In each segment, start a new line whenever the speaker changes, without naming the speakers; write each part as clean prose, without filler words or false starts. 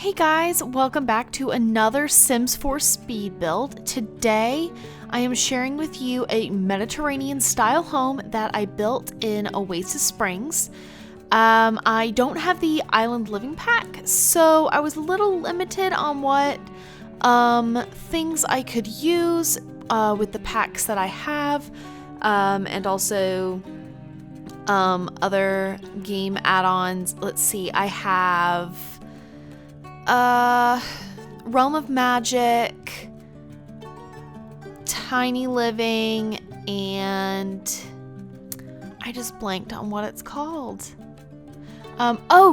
Hey guys, welcome back to another Sims 4 speed build. Today, I am sharing with you a Mediterranean style home that I built in Oasis Springs. I don't have the island living pack, so I was a little limited on what things I could use with the packs that I have, and also other game add-ons. Let's see, I have Realm of Magic, Tiny Living, and I just blanked on what it's called.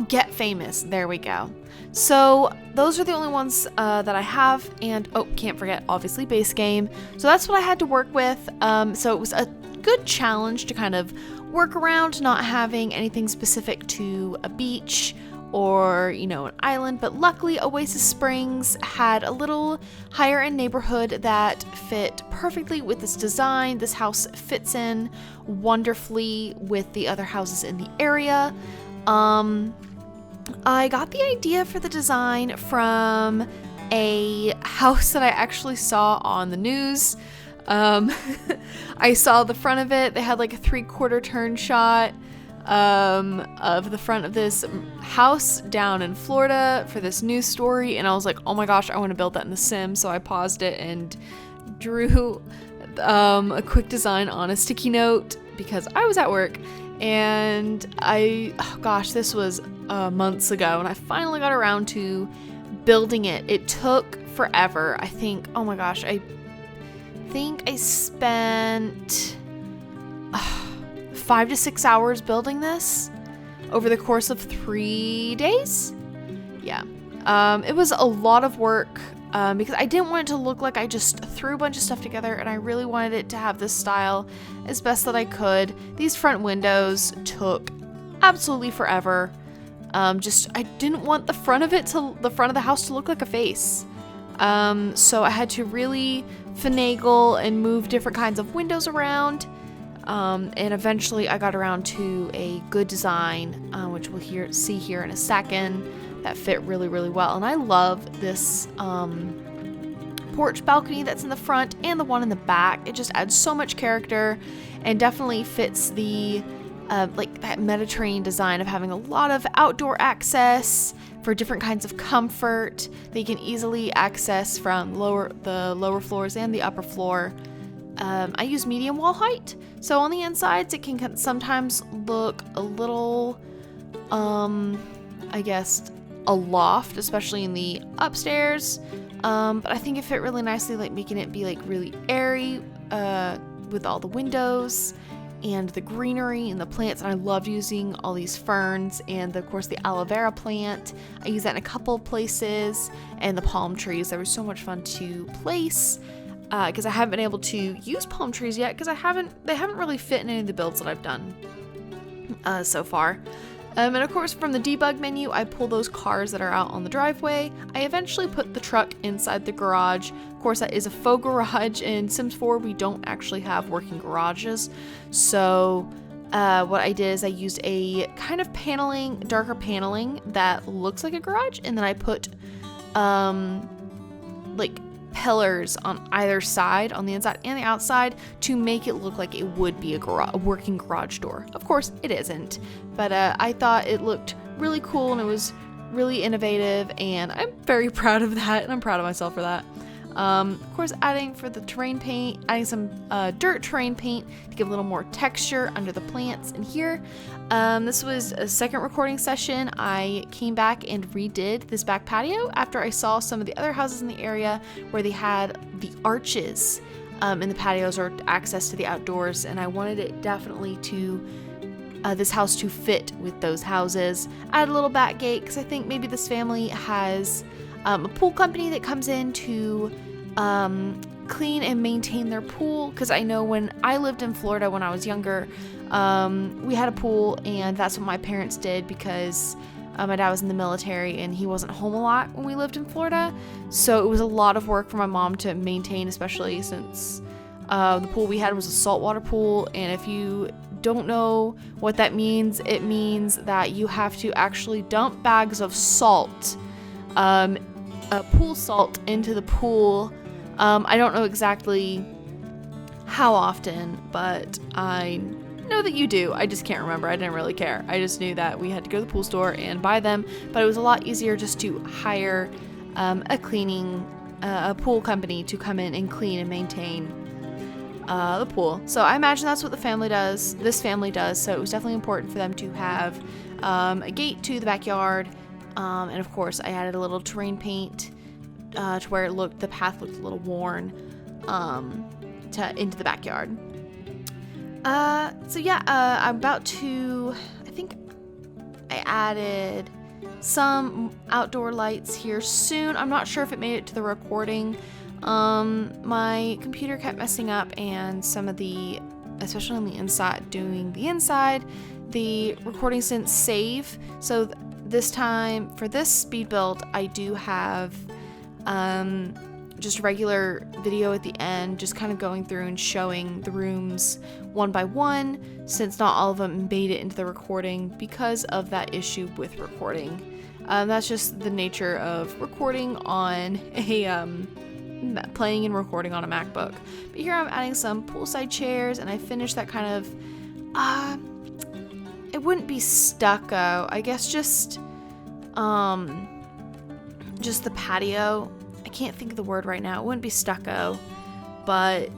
Get Famous. There we go. So those are the only ones that I have, and can't forget, obviously, base game. So that's what I had to work with. So it was a good challenge to kind of work around not having anything specific to a beach or, an island, but luckily Oasis Springs had a little higher end neighborhood that fit perfectly with this design. This house fits in wonderfully with the other houses in the area. I got the idea for the design from a house that I actually saw on the news. I saw the front of it. They had like a 3/4 turn shot of the front of this house down in Florida for this news story, and I was like, oh my gosh, I want to build that in the Sim. So I paused it and drew a quick design on a sticky note because I was at work, and this was months ago, and I finally got around to building it. It took forever. I think I spent 5 to 6 hours building this over the course of 3 days. Yeah. It was a lot of work because I didn't want it to look like I just threw a bunch of stuff together, and I really wanted it to have this style as best that I could. These front windows took absolutely forever. I didn't want the front of the house to look like a face. So I had to really finagle and move different kinds of windows around. And eventually I got around to a good design, which we'll see here in a second, that fit really, really well. And I love this porch balcony that's in the front and the one in the back. It just adds so much character and definitely fits the that Mediterranean design of having a lot of outdoor access for different kinds of comfort that you can easily access from the lower floors and the upper floor. I use medium wall height, so on the insides it can sometimes look a little, a loft, especially in the upstairs. But I think it fit really nicely, like making it be like really airy with all the windows and the greenery and the plants. And I loved using all these ferns and of course the aloe vera plant. I use that in a couple places, and the palm trees. They were so much fun to place. Because I haven't been able to use palm trees yet because they haven't really fit in any of the builds that I've done so far. And of course from the debug menu, I pull those cars that are out on the driveway. I eventually put the truck inside the garage. Of course, that is a faux garage. In Sims 4 we don't actually have working garages, so what I did is I used a kind of darker paneling that looks like a garage, and then I put pillars on either side, on the inside and the outside, to make it look like it would be a working garage door. Of course it isn't, but I thought it looked really cool and it was really innovative, and I'm very proud of that, and I'm proud of myself for that. Of course, adding some dirt terrain paint to give a little more texture under the plants in here. This was a second recording session. I came back and redid this back patio after I saw some of the other houses in the area where they had the arches in the patios or access to the outdoors, and I wanted it definitely to this house to fit with those houses. Add a little back gate because I think maybe this family has a pool company that comes in to clean and maintain their pool, because I know when I lived in Florida when I was younger, we had a pool, and that's what my parents did because my dad was in the military and he wasn't home a lot when we lived in Florida, so it was a lot of work for my mom to maintain, especially since the pool we had was a saltwater pool. And if you don't know what that means, it means that you have to actually dump bags of salt pool salt into the pool. I don't know exactly how often, but I know that you do. I just can't remember. I didn't really care. I just knew that we had to go to the pool store and buy them, but it was a lot easier just to hire a pool company to come in and clean and maintain the pool. So I imagine that's what this family does. So it was definitely important for them to have a gate to the backyard. And of course I added a little terrain paint to where the path looked a little worn into the backyard. I'm about to, I think I added some outdoor lights here soon. I'm not sure if it made it to the recording. My computer kept messing up, and some of especially on the inside, the recordings didn't save. So this time, for this speed build, I do have just regular video at the end, just kind of going through and showing the rooms one by one, since not all of them made it into the recording because of that issue with recording. That's just the nature of recording on playing and recording on a MacBook. But here I'm adding some poolside chairs, and I finished that kind of, it wouldn't be stucco, I guess just the patio. I can't think of the word right now. It wouldn't be stucco, but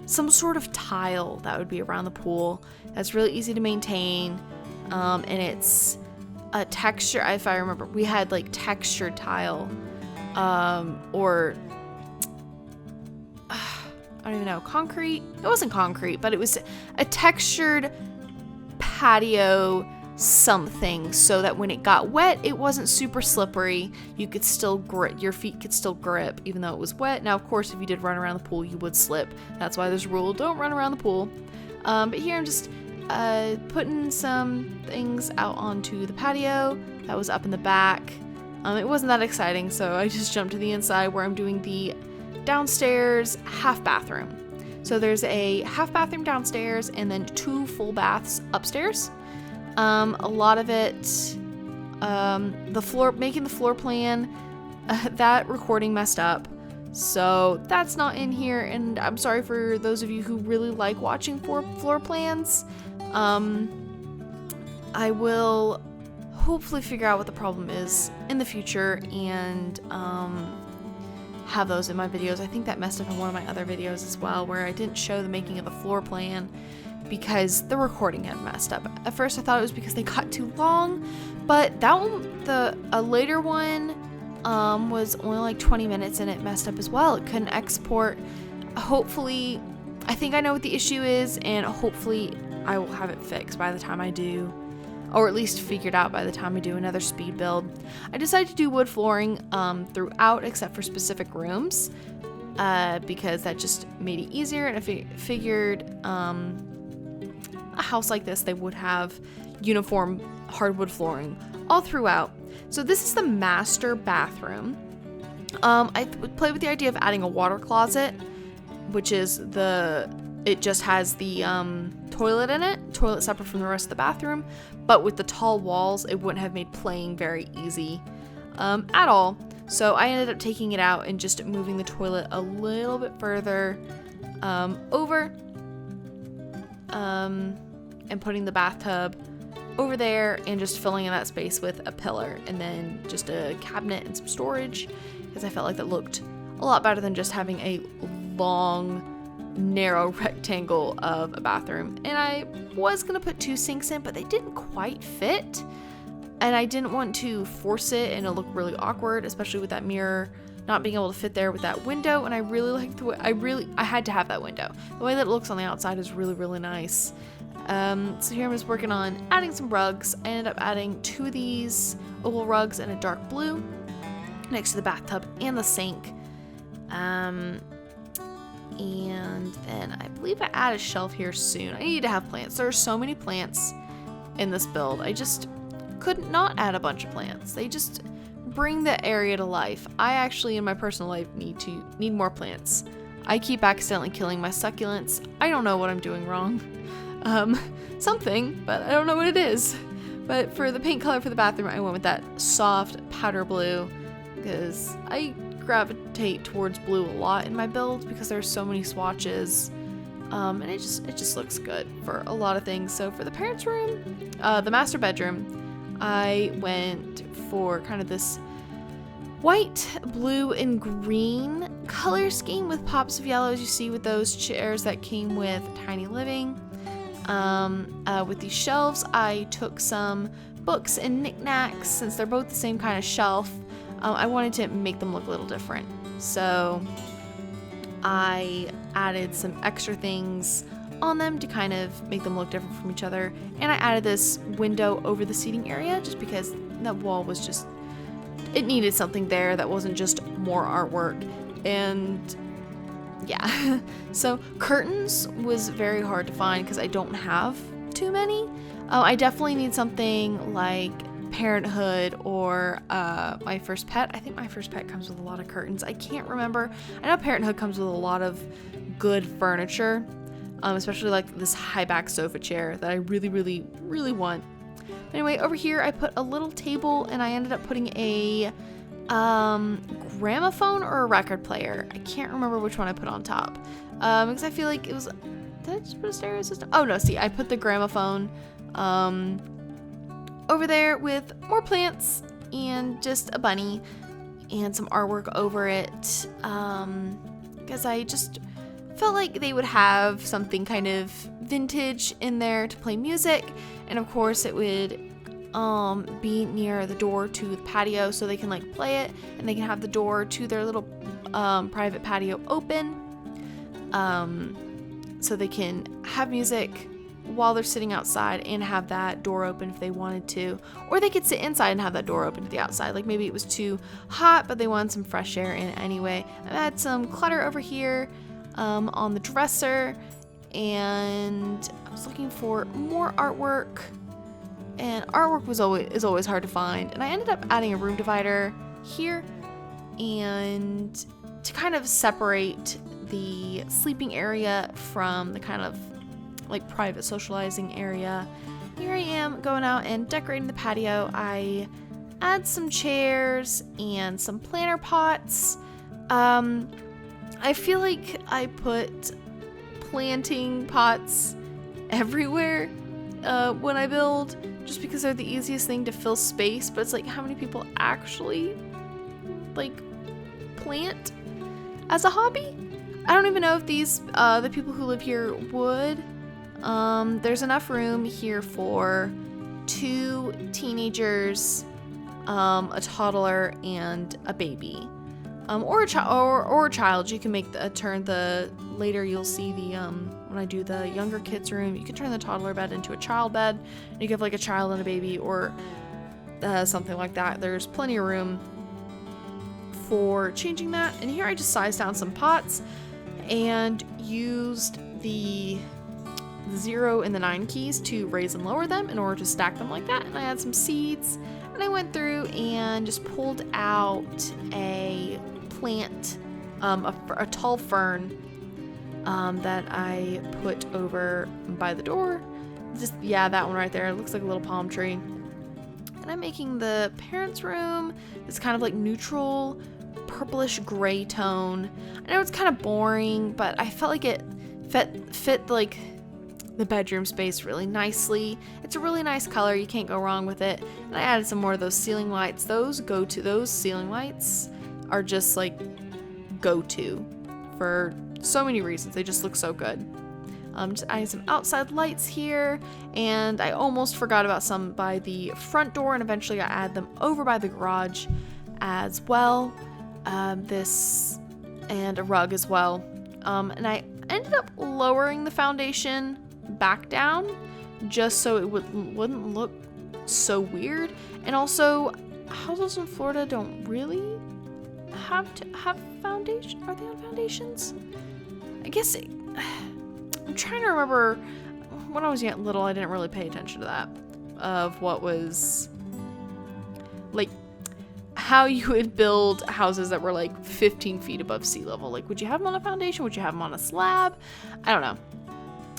some sort of tile that would be around the pool. That's really easy to maintain, and it's a texture. If I remember, we had like textured tile, or I don't even know, concrete. It wasn't concrete, but it was a textured patio something, so that when it got wet, it wasn't super slippery. You could still grip, your feet could still grip even though it was wet. Now, of course, if you did run around the pool, you would slip. That's why there's a rule, don't run around the pool. But here I'm just putting some things out onto the patio that was up in the back. It wasn't that exciting, so I just jumped to the inside where I'm doing the downstairs half bathroom. So there's a half bathroom downstairs and then 2 full baths upstairs. A lot of it, making the floor plan, that recording messed up. So that's not in here, and I'm sorry for those of you who really like watching floor plans. I will hopefully figure out what the problem is in the future and have those in my videos. I think that messed up in one of my other videos as well, where I didn't show the making of the floor plan because the recording had messed up. At first I thought it was because they got too long, but that one, a later one, was only like 20 minutes and it messed up as well. It couldn't export. Hopefully, I think I know what the issue is, and hopefully I will have it fixed by the time I do, or at least figured out by the time I do another speed build. I decided to do wood flooring throughout except for specific rooms, because that just made it easier, and I figured a house like this, they would have uniform hardwood flooring all throughout. So this is the master bathroom. I played with the idea of adding a water closet, which is it just has the toilet in it, toilet separate from the rest of the bathroom, but with the tall walls, it wouldn't have made playing very easy at all. So I ended up taking it out and just moving the toilet a little bit further over, and putting the bathtub over there and just filling in that space with a pillar and then just a cabinet and some storage, because I felt like that looked a lot better than just having a long, narrow rectangle of a bathroom. And I was gonna put 2 sinks in, but they didn't quite fit, and I didn't want to force it and it looked really awkward, especially with that mirror not being able to fit there with that window. And I really like the way I had to have that window. The way that it looks on the outside is really, really nice. So here I'm just working on adding some rugs. I ended up adding 2 of these oval rugs in a dark blue next to the bathtub and the sink. And then I believe I add a shelf here soon. I need to have plants. There are so many plants in this build. I just could not add a bunch of plants. They just bring the area to life. I actually, in my personal life, need more plants. I keep accidentally killing my succulents. I don't know what I'm doing wrong. Something, but I don't know what it is. But for the paint color for the bathroom, I went with that soft powder blue. because I gravitate towards blue a lot in my builds because there's so many swatches. And it just looks good for a lot of things. So for the parents' room, the master bedroom, I went for kind of this white, blue, and green color scheme with pops of yellow, as you see with those chairs that came with Tiny Living. With these shelves, I took some books and knickknacks. Since they're both the same kind of shelf, I wanted to make them look a little different. So I added some extra things on them to kind of make them look different from each other. And I added this window over the seating area just because that wall was just, it needed something there that wasn't just more artwork. And yeah, so curtains was very hard to find because I don't have too many. I definitely need something like Parenthood or My First Pet. I think My First Pet comes with a lot of curtains. I can't remember. I know Parenthood comes with a lot of good furniture, especially like this high back sofa chair that I really, really, really want. Anyway, over here I put a little table and I ended up putting a gramophone or a record player. I can't remember which one I put on top because I feel like it was, did I just put a stereo system? Oh no, see, I put the gramophone over there with more plants and just a bunny and some artwork over it because I just felt like they would have something kind of vintage in there to play music, and of course it would be near the door to the patio so they can like play it, and they can have the door to their little private patio open so they can have music while they're sitting outside and have that door open if they wanted to, or they could sit inside and have that door open to the outside. Like maybe it was too hot but they wanted some fresh air in anyway. I had some clutter over here on the dresser, and I was looking for more artwork, and artwork is always hard to find, and I ended up adding a room divider here and to kind of separate the sleeping area from the kind of like private socializing area. Here I am going out and decorating the patio. I add some chairs and some planter pots. I feel like I put planting pots everywhere when I build, just because they're the easiest thing to fill space, but it's like, how many people actually like plant as a hobby? I don't even know if these the people who live here would. There's enough room here for 2 teenagers, a toddler, and a baby, or a child. You can make later you'll see the when I do the younger kids room, you can turn the toddler bed into a child bed, and you can have like a child and a baby, or something like that. There's plenty of room for changing that. And here I just sized down some pots and used the 0 and the 9 keys to raise and lower them in order to stack them like that. And I had some seeds, and I went through and just pulled out a plant, a tall fern that I put over by the door. That one right there. It looks like a little palm tree. And I'm making the parents' room this kind of like neutral purplish gray tone. I know it's kind of boring, but I felt like it fit like the bedroom space really nicely. It's a really nice color. You can't go wrong with it. And I added some more of those ceiling lights. Those ceiling lights are just like go-to for so many reasons. They just look so good. Just adding some outside lights here, and I almost forgot about some by the front door, and eventually I add them over by the garage as well. This and a rug as well. And I ended up lowering the foundation back down just so it wouldn't look so weird. And also, houses in Florida don't really have to have foundation. Are they on foundations? I guess I'm trying to remember. When I was little, I didn't really pay attention to that, of what was like how you would build houses that were like 15 feet above sea level. Like, would you have them on a foundation? Would you have them on a slab? I don't know.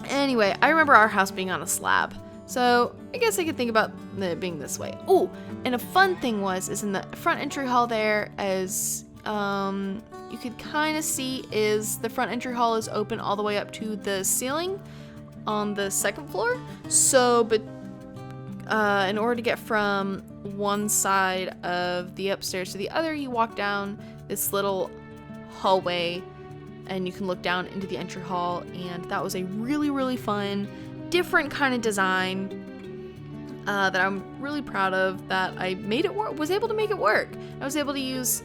Anyway, I remember our house being on a slab, So I guess I could think about it being this way. Oh, and a fun thing is in the front entry hall there, as you could kind of see, is the front entry hall is open all the way up to the ceiling on the second floor. So, but in order to get from one side of the upstairs to the other, you walk down this little hallway and you can look down into the entry hall. And that was a really, really fun, different kind of design that I'm really proud of, that I made it work, was able to make it work. I was able to use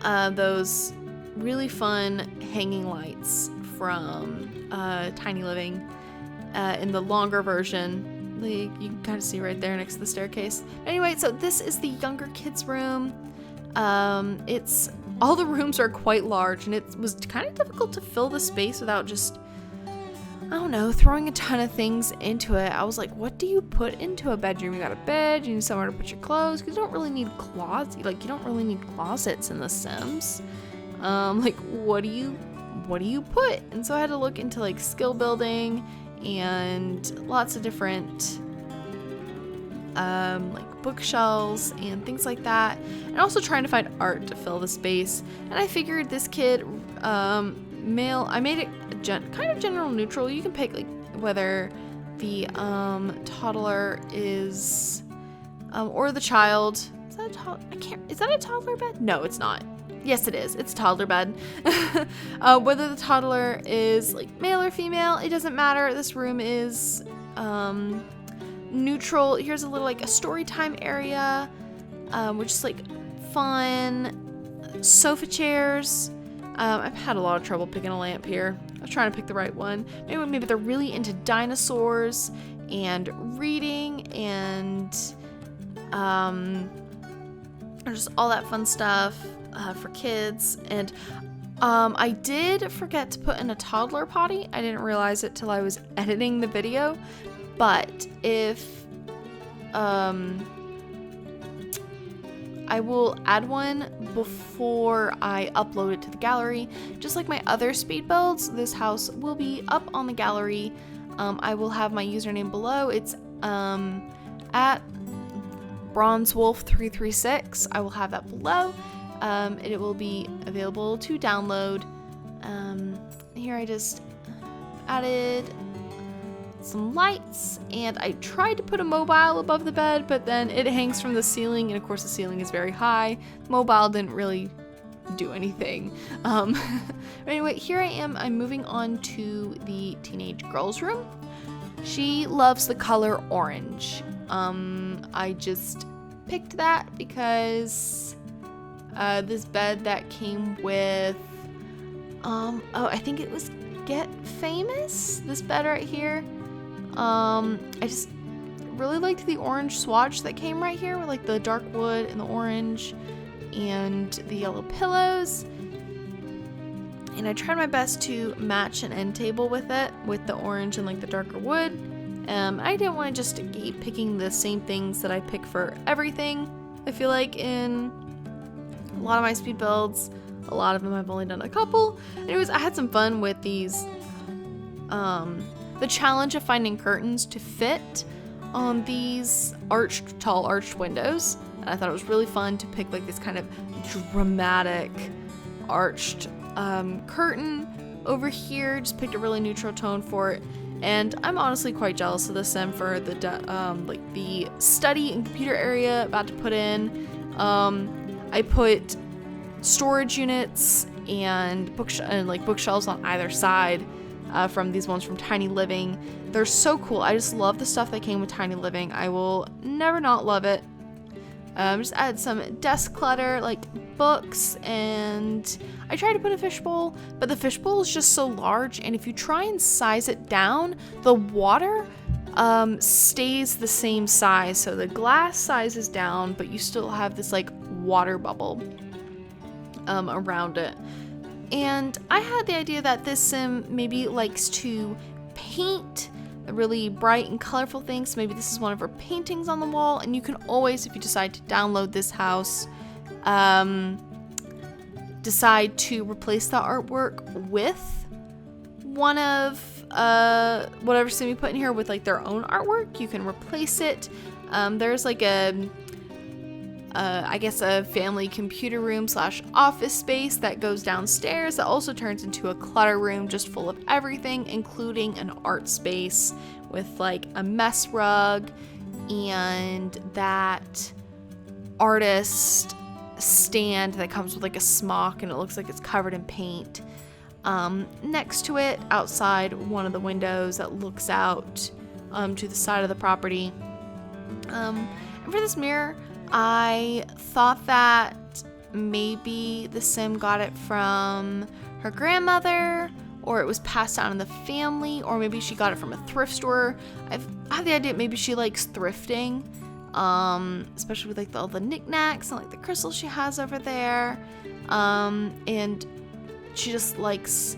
those really fun hanging lights from Tiny Living in the longer version. You can kind of see right there next to the staircase. Anyway, so this is the younger kids' room. It's all the rooms are quite large, and it was kind of difficult to fill the space without just, I don't know, throwing a ton of things into it. I was like, what do you put into a bedroom? You got a bed, you need somewhere to put your clothes, because you don't really need closets. Like, you don't really need closets in The Sims. Like, what do you put? And so I had to look into like skill building and lots of different like bookshelves and things like that, and also trying to find art to fill the space. And I figured this kid, male, I made it kind of general neutral. You can pick like whether the toddler is or the child. Is that is that a toddler bed? No, it's not. Yes, it is. It's a toddler bed. Whether the toddler is like male or female, it doesn't matter. This room is neutral. Here's a little like a story time area, which is like fun. Sofa chairs. I've had a lot of trouble picking a lamp here. I was trying to pick the right one. Maybe they're really into dinosaurs and reading and just all that fun stuff for kids. And I did forget to put in a toddler potty. I didn't realize it till I was editing the video. But if I will add one before I upload it to the gallery. Just like my other speed builds, this house will be up on the gallery. I will have my username below. It's at BronzeWolf336. I will have that below. And it will be available to download. Here I just added some lights, and I tried to put a mobile above the bed, but then it hangs from the ceiling, and of course the ceiling is very high. Mobile didn't really do anything. Anyway, here I am. I'm moving on to the teenage girl's room. She loves the color orange. I just picked that because this bed that came with I think it was Get Famous, this bed right here. I just really liked the orange swatch that came right here with like the dark wood and the orange and the yellow pillows. And I tried my best to match an end table with it, with the orange and like the darker wood. I didn't want to just keep picking the same things that I pick for everything. I feel like in a lot of my speed builds, a lot of them I've only done a couple. Anyways, I had some fun with these, the challenge of finding curtains to fit on these tall arched windows. And I thought it was really fun to pick like this kind of dramatic arched curtain over here. Just picked a really neutral tone for it. And I'm honestly quite jealous of the sim for the like the study and computer area about to put in. I put storage units and bookshelves on either side from these ones from Tiny Living. They're so cool. I just love the stuff that came with Tiny Living. I will never not love it. Just add some desk clutter, like books, and I tried to put a fishbowl, but the fishbowl is just so large, and if you try and size it down, the water stays the same size. So the glass sizes down, but you still have this like water bubble around it. And I had the idea that this sim maybe likes to paint really bright and colorful things. Maybe this is one of her paintings on the wall, and you can always, if you decide to download this house, decide to replace the artwork with one of whatever sim you put in here with like their own artwork, you can replace it. There's like I guess a family computer room / office space that goes downstairs that also turns into a clutter room just full of everything, including an art space with like a mess rug and that artist stand that comes with like a smock and it looks like it's covered in paint. Next to it, outside one of the windows that looks out to the side of the property. And for this mirror, I thought that maybe the sim got it from her grandmother, or it was passed down in the family, or maybe she got it from a thrift store. I have the idea maybe she likes thrifting, especially with like all the knickknacks and like the crystals she has over there. And she just likes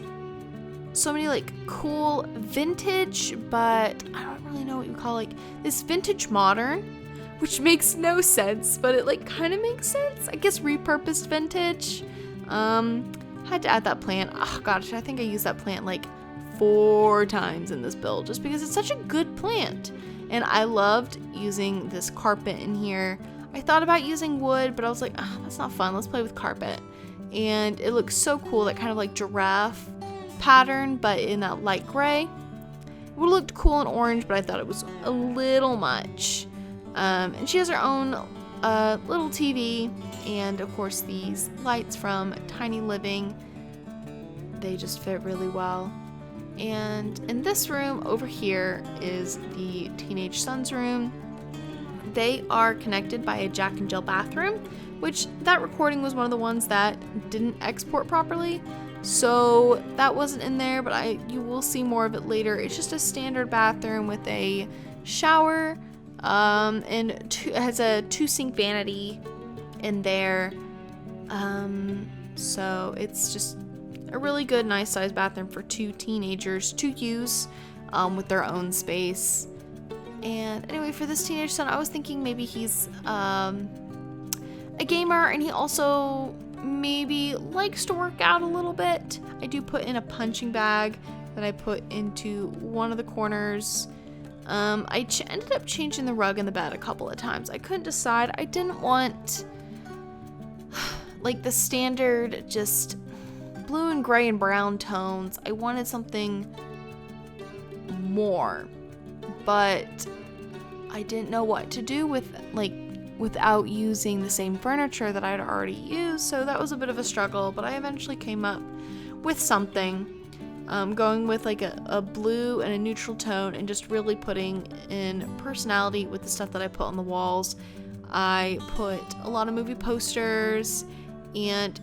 so many like cool vintage, but I don't really know what you call like this vintage modern, which makes no sense, but it like kind of makes sense. I guess repurposed vintage. Had to add that plant. Oh gosh, I think I used that plant like 4 times in this build just because it's such a good plant. And I loved using this carpet in here. I thought about using wood, but I was like, that's not fun. Let's play with carpet. And it looks so cool, that kind of like giraffe pattern, but in that light gray. It would have looked cool in orange, but I thought it was a little much. And she has her own little TV, and of course these lights from Tiny Living. They just fit really well. And in this room over here is the teenage son's room. They are connected by a Jack and Jill bathroom, which that recording was one of the ones that didn't export properly. So that wasn't in there, but you will see more of it later. It's just a standard bathroom with a shower, and it has a 2-sink vanity in there. So it's just a really good, nice sized bathroom for 2 teenagers to use with their own space. And anyway, for this teenage son, I was thinking maybe he's a gamer, and he also maybe likes to work out a little bit. I do put in a punching bag that I put into one of the corners. I ended up changing the rug in the bed a couple of times. I couldn't decide. I didn't want like the standard just blue and gray and brown tones. I wanted something more, but I didn't know what to do without using the same furniture that I'd already used, so that was a bit of a struggle, but I eventually came up with something, going with like a blue and a neutral tone and just really putting in personality with the stuff that I put on the walls. I put a lot of movie posters, and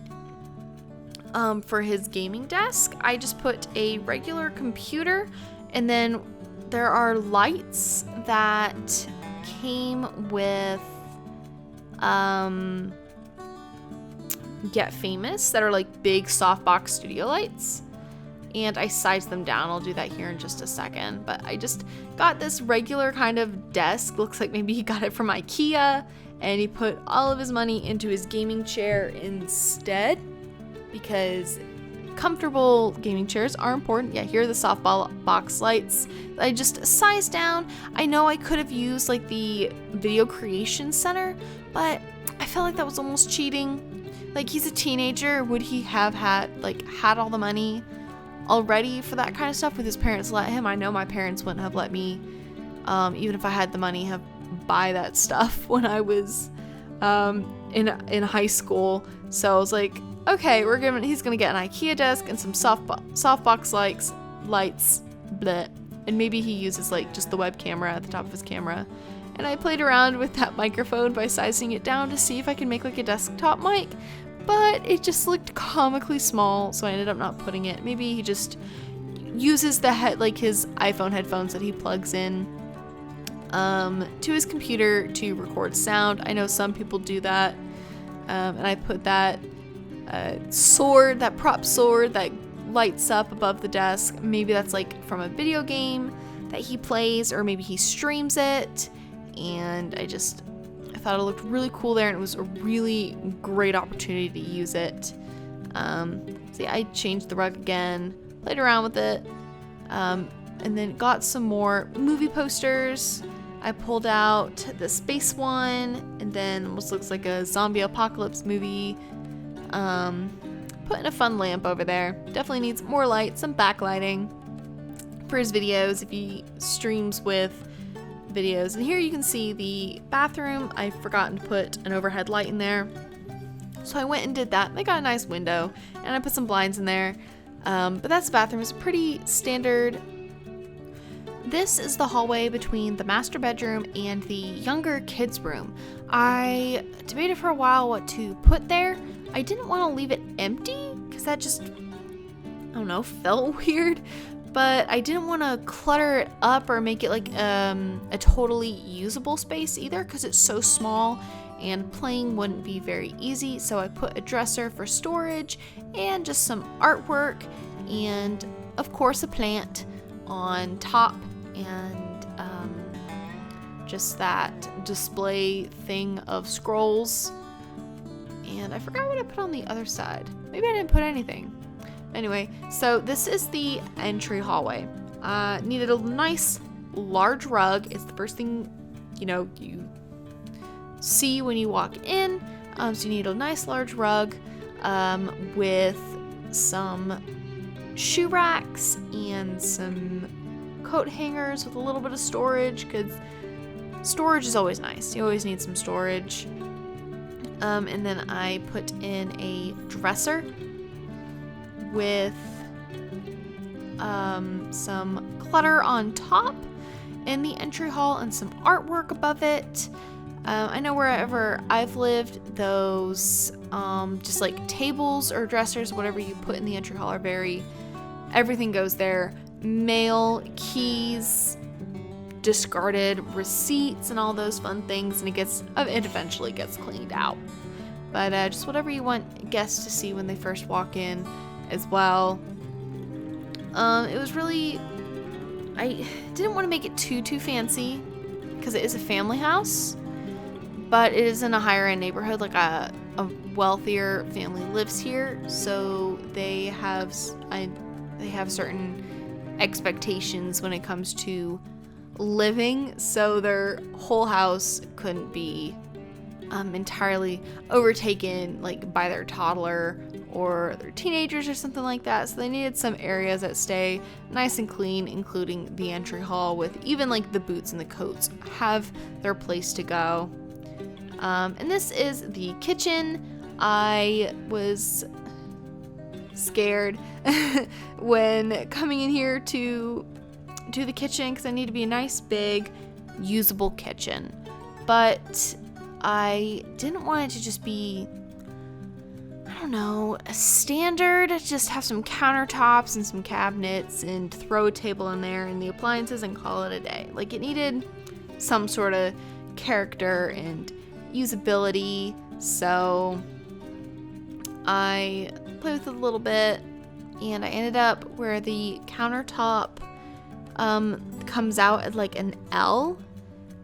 for his gaming desk, I just put a regular computer, and then there are lights that came with Get Famous that are like big softbox studio lights, and I sized them down. I'll do that here in just a second, but I just got this regular kind of desk. Looks like maybe he got it from IKEA, and he put all of his money into his gaming chair instead, because comfortable gaming chairs are important. Yeah, here are the softball box lights that I just sized down. I know I could have used like the video creation center, but I felt like that was almost cheating. Like, he's a teenager. Would he have had all the money already for that kind of stuff? Would his parents let him? I know my parents wouldn't have let me, even if I had the money, buy that stuff when I was in high school. So I was like, okay, he's gonna get an IKEA desk and some softbox lights, bleh. And maybe he uses like just the web camera at the top of his camera. And I played around with that microphone by sizing it down to see if I could make like a desktop mic, but it just looked comically small, so I ended up not putting it. Maybe he just uses his iPhone headphones that he plugs in to his computer to record sound. I know some people do that, and I put that prop sword that lights up above the desk. Maybe that's like from a video game that he plays, or maybe he streams it, and I thought it looked really cool there, and it was a really great opportunity to use it. See, I changed the rug again, played around with it, And then got some more movie posters. I pulled out the space one, and then what looks like a zombie apocalypse movie. Putting a fun lamp over there. Definitely needs more light, some backlighting for his videos if he streams with videos. And here you can see the bathroom. I've forgotten to put an overhead light in there, so I went and did that. They got a nice window, and I put some blinds in there. But that's the bathroom. It's pretty standard. This is the hallway between the master bedroom and the younger kids' room. I debated for a while what to put there. I didn't want to leave it empty because that just, I don't know, felt weird. But I didn't want to clutter it up or make it like a totally usable space either, because it's so small and playing wouldn't be very easy. So I put a dresser for storage and just some artwork and of course a plant on top, and just that display thing of scrolls. And I forgot what I put on the other side. Maybe I didn't put anything. Anyway, so this is the entry hallway. Needed a nice large rug. It's the first thing you see when you walk in. So you need a nice large rug with some shoe racks and some coat hangers with a little bit of storage, because storage is always nice. You always need some storage. And then I put in a dresser with some clutter on top in the entry hall and some artwork above it. I know wherever I've lived, those just like tables or dressers, whatever you put in the entry hall, are everything goes there. Mail, keys, discarded receipts, and all those fun things, and it eventually gets cleaned out. But just whatever you want guests to see when they first walk in as well. It was really, I didn't want to make it too fancy because it is a family house, but it is in a higher end neighborhood. Like a wealthier family lives here, so they have certain expectations when it comes to living, so their whole house couldn't be entirely overtaken like by their toddler or their teenagers or something like that. So they needed some areas that stay nice and clean, including the entry hall, with even like the boots and the coats have their place to go. And this is the kitchen. I was scared when coming in here to do the kitchen because I need to be a nice big usable kitchen, but I didn't want it to just be, I don't know, a standard, just have some countertops and some cabinets and throw a table in there and the appliances and call it a day. Like, it needed some sort of character and usability, so I played with it a little bit, and I ended up where the countertop comes out at like an L.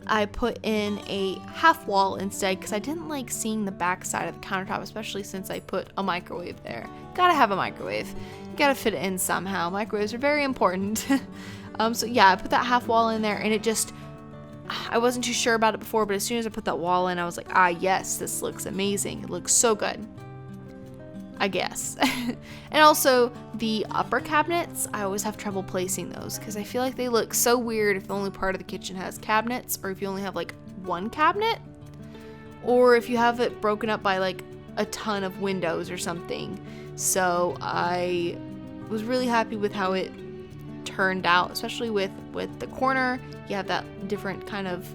I put in a half wall instead because I didn't like seeing the back side of the countertop, especially since I put a microwave there. Gotta have a microwave. You gotta fit it in somehow. Microwaves are very important. So yeah, I put that half wall in there, and it just, I wasn't too sure about it before, but as soon as I put that wall in, I was like, yes, this looks amazing. It looks so good, I guess. And also the upper cabinets, I always have trouble placing those because I feel like they look so weird if the only part of the kitchen has cabinets, or if you only have like one cabinet, or if you have it broken up by like a ton of windows or something. So I was really happy with how it turned out, especially with the corner. You have that different kind of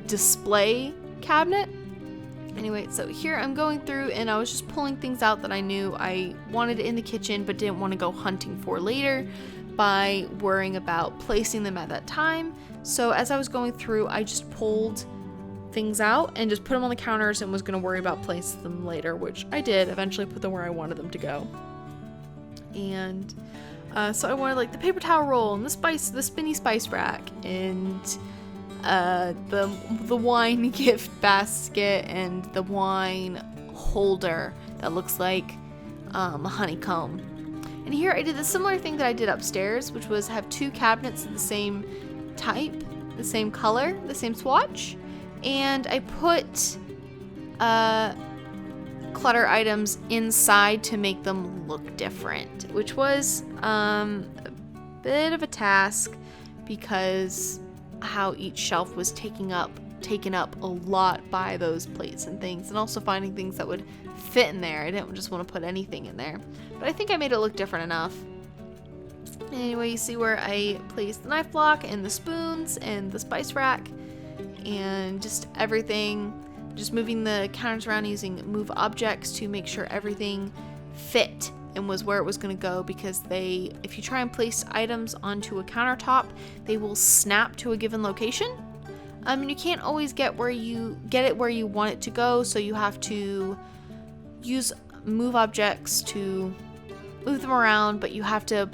display cabinet. Anyway, so here I'm going through, and I was just pulling things out that I knew I wanted in the kitchen but didn't want to go hunting for later by worrying about placing them at that time. So as I was going through, I just pulled things out and just put them on the counters and was going to worry about placing them later, which I did eventually put them where I wanted them to go. And so I wanted like the paper towel roll and the spinny spice rack, and the wine gift basket, and the wine holder that looks like a honeycomb. And here I did the similar thing that I did upstairs, which was have 2 cabinets of the same type, the same color, the same swatch. And I put clutter items inside to make them look different, which was a bit of a task because how each shelf was taken up a lot by those plates and things, and also finding things that would fit in there. I didn't just want to put anything in there, but I think I made it look different enough. Anyway, you see where I placed the knife block and the spoons and the spice rack and just everything, just moving the counters around using move objects to make sure everything fit and was where it was going to go, because if you try and place items onto a countertop, they will snap to a given location. And you can't always get it where you want it to go, so you have to use move objects to move them around, but you have to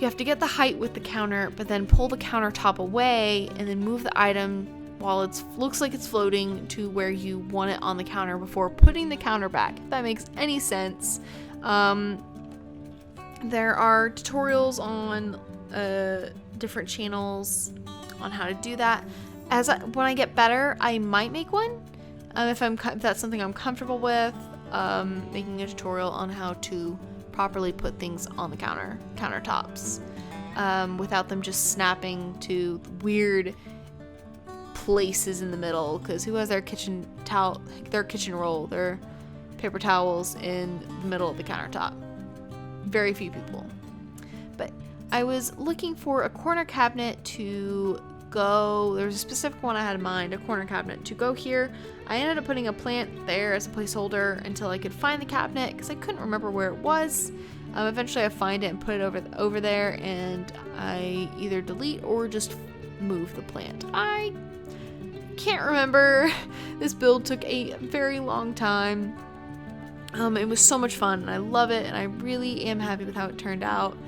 get the height with the counter, but then pull the countertop away and then move the item while it looks like it's floating to where you want it on the counter before putting the counter back, if that makes any sense. There are tutorials on different channels on how to do that. When I get better, I might make one. If that's something I'm comfortable with, making a tutorial on how to properly put things on the countertops without them just snapping to weird places in the middle, because who has their kitchen roll, their paper towels in the middle of the countertop? Very few people. But I was looking for a corner cabinet to go. There was a specific one I had in mind, a corner cabinet to go here. I ended up putting a plant there as a placeholder until I could find the cabinet, because I couldn't remember where it was. Eventually I find it and put it over there, and I either delete or just move the plant. I can't remember. This build took a very long time. It was so much fun and I love it, and I really am happy with how it turned out.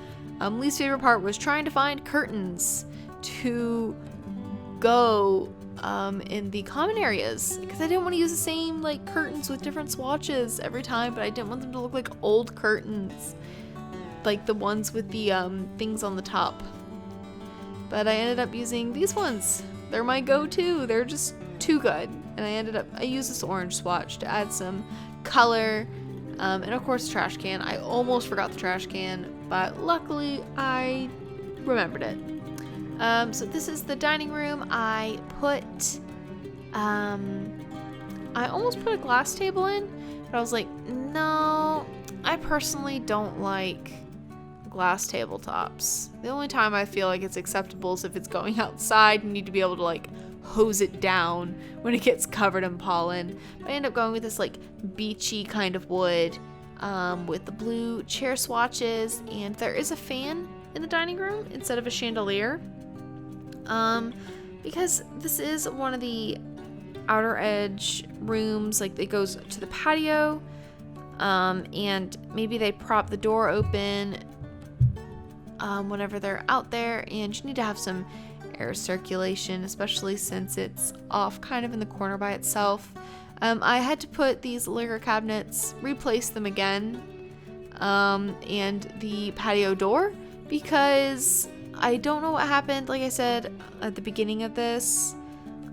Least favorite part was trying to find curtains to go in the common areas, because I didn't want to use the same curtains with different swatches every time, but I didn't want them to look like old curtains, like the ones with the things on the top. But I ended up using these ones. They're my go-to. They're just too good. And I used this orange swatch to add some color, and of course trash can. I almost forgot the trash can, but luckily I remembered it. So this is the dining room. I almost put a glass table in, but I was like, no, I personally don't like glass tabletops. The only time I feel like it's acceptable is if it's going outside. You need to be able to hose it down when it gets covered in pollen. But I end up going with this beachy kind of wood with the blue chair swatches, and there is a fan in the dining room instead of a chandelier, because this is one of the outer edge rooms, it goes to the patio, and maybe they prop the door open whenever they're out there, and you need to have some air circulation, especially since it's off kind of in the corner by itself. I had to put these liquor cabinets, replace them again, and the patio door, because I don't know what happened. Like I said at the beginning of this,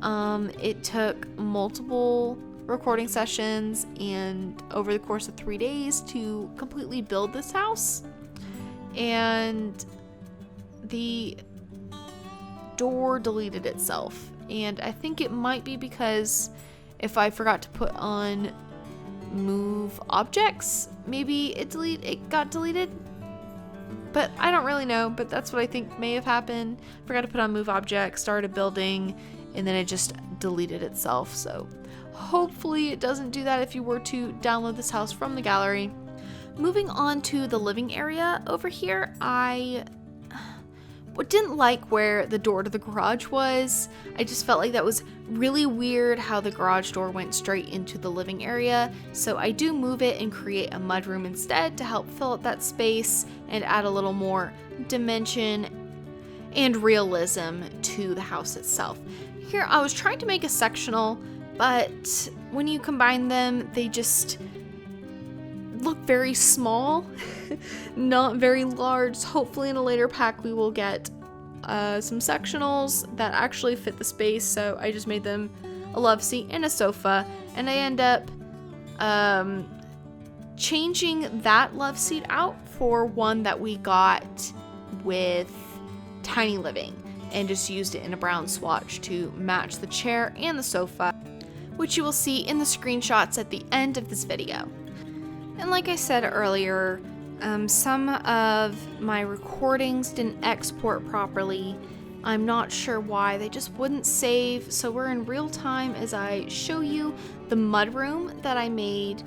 it took multiple recording sessions and over the course of 3 days to completely build this house, and the door deleted itself, and I think it might be because if I forgot to put on move objects, maybe it got deleted, but I don't really know. But that's what I think may have happened. Forgot to put on move objects, started building, and then it just deleted itself. So hopefully it doesn't do that if you were to download this house from the gallery. Moving on to the living area over here, I didn't like where the door to the garage was. I just felt like that was really weird how the garage door went straight into the living area. So I do move it and create a mudroom instead to help fill up that space and add a little more dimension and realism to the house itself. Here I was trying to make a sectional, but when you combine them, look very small, not very large. Hopefully in a later pack we will get some sectionals that actually fit the space. So I just made them a love seat and a sofa, and I end up changing that love seat out for one that we got with Tiny Living, and just used it in a brown swatch to match the chair and the sofa, which you will see in the screenshots at the end of this video. And like I said earlier, some of my recordings didn't export properly. I'm not sure why, they just wouldn't save, so we're in real time as I show you the mudroom that I made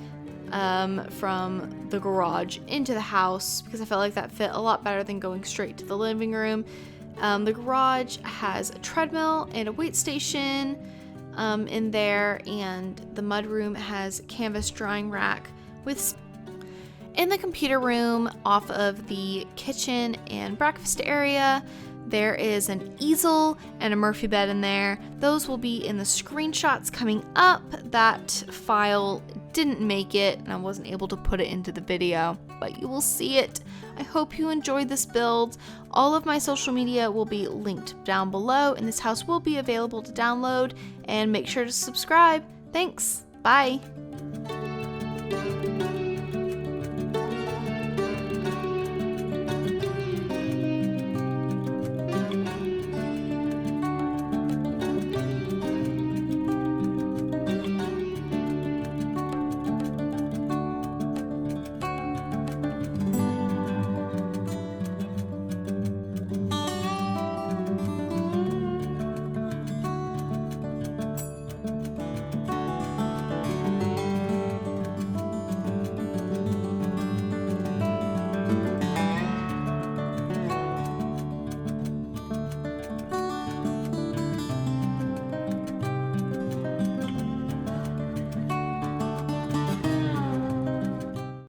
from the garage into the house, because I felt like that fit a lot better than going straight to the living room. The garage has a treadmill and a weight station in there, and the mudroom has a canvas drying rack with. In the computer room off of the kitchen and breakfast area, there is an easel and a Murphy bed in there. Those will be in the screenshots coming up. That file didn't make it and I wasn't able to put it into the video, but you will see it. I hope you enjoyed this build. All of my social media will be linked down below, and this house will be available to download, and make sure to subscribe. Thanks. Bye.